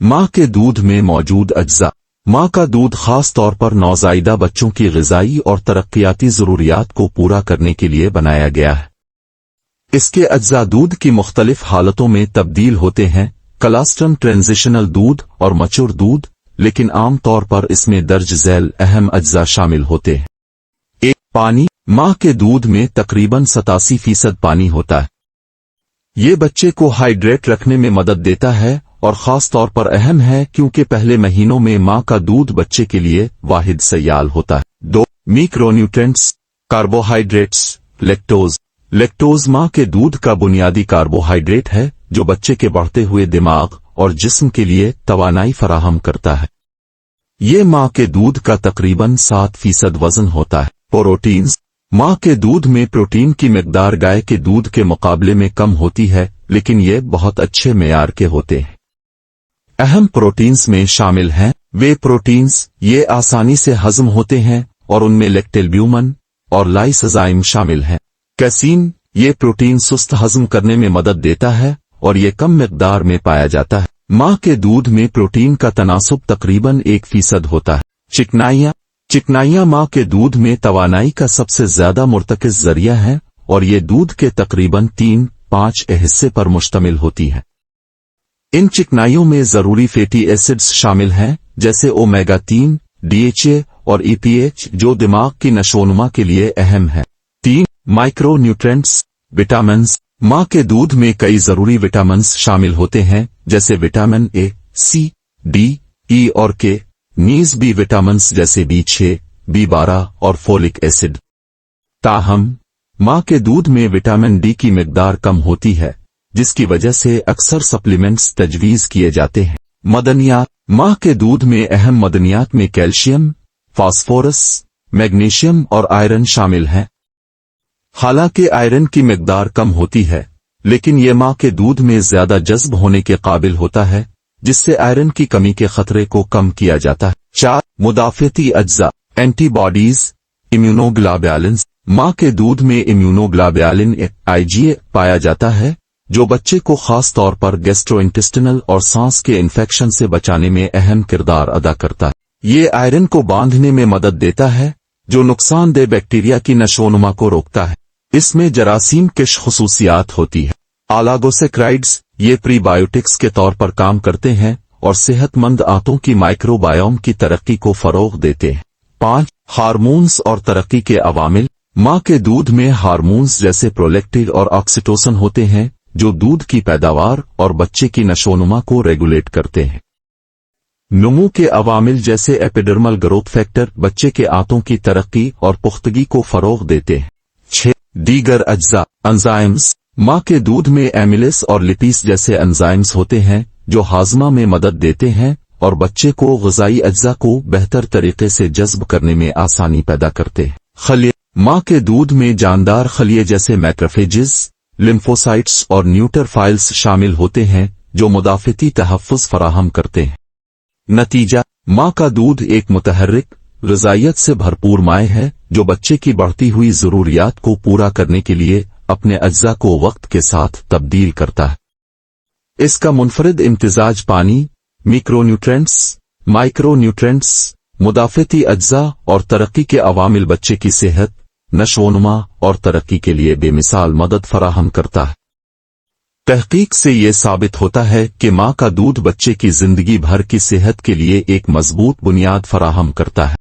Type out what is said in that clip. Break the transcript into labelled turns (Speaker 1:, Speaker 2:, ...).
Speaker 1: माँ के दूध में मौजूद अज्जा। माँ का दूध खास तौर पर नौज़ायदा बच्चों की ग़िज़ाई और तरक्कियाती ज़रूरियात को पूरा करने के लिए बनाया गया है। इसके अज्जा दूध की मुख्तलिफ हालतों में तब्दील होते हैं, कलास्ट्रम, ट्रांजिशनल दूध और मचूर दूध, लेकिन आम तौर पर इसमें दर्ज झैल अहम अज्जा शामिल होते हैं। 1. पानी। माँ के दूध में तकरीबन 87% पानी होता है। ये बच्चे को हाइड्रेट रखने में मदद देता है और ख़ास तौर पर अहम है क्योंकि पहले महीनों में माँ का दूध बच्चे के लिए वाहिद सयाल होता है। 2. मैक्रोन्यूट्रिएंट्स। कार्बोहाइड्रेट्स। लैक्टोज। लैक्टोज माँ के दूध का बुनियादी कार्बोहाइड्रेट है जो बच्चे के बढ़ते हुए दिमाग और जिस्म के लिए तवानाई फराहम करता है। ये माँ के दूध का तकरीबन 7% वजन होता है। प्रोटीन्स। माँ के दूध में प्रोटीन की मिकदार गाय के दूध के मुकाबले में कम होती है, लेकिन ये बहुत अच्छे मेयार के होते हैं। अहम प्रोटीन्स में शामिल हैं वे प्रोटीन्स ये आसानी से हजम होते हैं और उनमें लैक्टोल्ब्यूमिन और लाइसोजाइम शामिल हैं। कैसीन। ये प्रोटीन सुस्त हजम करने में मदद देता है और ये कम मिकदार में पाया जाता है। माँ के दूध में प्रोटीन का तनासुब तकरीबन 1% होता है। चिकनाइयाँ। चिकनाइयाँ माँ के दूध में तवानाई का सबसे ज्यादा मुर्तकिज जरिया है और ये दूध के तकरीबन 3-5 हिस्से पर मुश्तमिल होती है। इन चिकनाइयों में जरूरी फैटी एसिड्स शामिल हैं जैसे ओमेगा 3, DHA और EPH जो दिमाग की नशोनुमा के लिए अहम है। 3. Micro nutrients. विटामिन्स। माँ के दूध में कई जरूरी विटामिन्स शामिल होते हैं जैसे vitamin A, C, D, E और K, नीज बी विटामिन्स जैसे B6, B12 और फोलिक एसिड। ताहम माँ के दूध में विटामिन D की मिकदार कम होती है जिसकी वजह से अक्सर सप्लीमेंट्स तजवीज़ किए जाते हैं। मदनियात। माँ के दूध में अहम मदनियात में कैल्शियम, फास्फोरस, मैग्नीशियम और आयरन शामिल हैं। हालांकि आयरन की मिकदार कम होती है, लेकिन ये माँ के दूध में ज्यादा जज्ब होने के काबिल होता है जिससे आयरन की कमी के खतरे को कम किया जाता है। 4. मुदाफ़ती अज्जा। एंटीबॉडीज। इम्यूनोग्लोबुलिन्स। माँ के दूध में इम्यूनोग्लोबुलिन IgA पाया जाता है जो बच्चे को खास तौर पर गैस्ट्रोइंटेस्टिनल और सांस के इन्फेक्शन से बचाने में अहम किरदार अदा करता है। ये आयरन को बांधने में मदद देता है जो नुकसानदेह बैक्टीरिया की नशोनुमा को रोकता है। इसमें जरासीम किश खुसूसियात होती है। ऑलिगोसैकराइड्स। ये प्रीबायोटिक्स के तौर पर काम करते हैं और सेहतमंद आंतों की माइक्रोबायोम की तरक्की को फरोग देते हैं। 5. हार्मोन्स और तरक्की के अवामिल। माँ के दूध में हार्मोन्स जैसे प्रोलैक्टिन और ऑक्सीटोसिन होते हैं जो दूध की पैदावार और बच्चे की नशोनुमा को रेगुलेट करते हैं। नमू के अवामिल जैसे एपिडर्मल ग्रोथ फैक्टर बच्चे के आंतों की तरक्की और पुख्तगी को फरोग देते हैं। 6. दीगर अज्जा। एंजाइम्स। माँ के दूध में एमिलेस और लिपिस जैसे एंजाइम्स होते हैं जो हाजमा में मदद देते हैं और बच्चे को ग़िज़ाई अज्जा को बेहतर तरीके से जज्ब करने में आसानी पैदा करते हैं। खलिए। माँ के दूध में जानदार खलिए जैसे मैक्रोफेजेस, लिम्फोसाइट्स और न्यूट्रोफाइल्स शामिल होते हैं जो मुदाफ़ती तहफ़्फ़ुज़ फराहम करते हैं। नतीजा। माँ का दूध एक मुतहर्रिक, ग़िज़ाइयत से भरपूर माए है जो बच्चे की बढ़ती हुई ज़रूरियात को पूरा करने के लिए अपने अज्जा को वक्त के साथ तब्दील करता है। इसका मुनफरिद इम्तिजाज पानी, मैक्रोन्यूट्रिएंट्स, माइक्रोन्यूट्रिएंट्स, मुदाफ़ती अज्जा और तरक्की के अवामिल बच्चे की सेहत, नशोनुमा और तरक्की के लिए बेमिसाल मदद फराहम करता है। तहकीक से ये साबित होता है कि माँ का दूध बच्चे की जिंदगी भर की सेहत के लिए एक मजबूत बुनियाद फराहम करता है।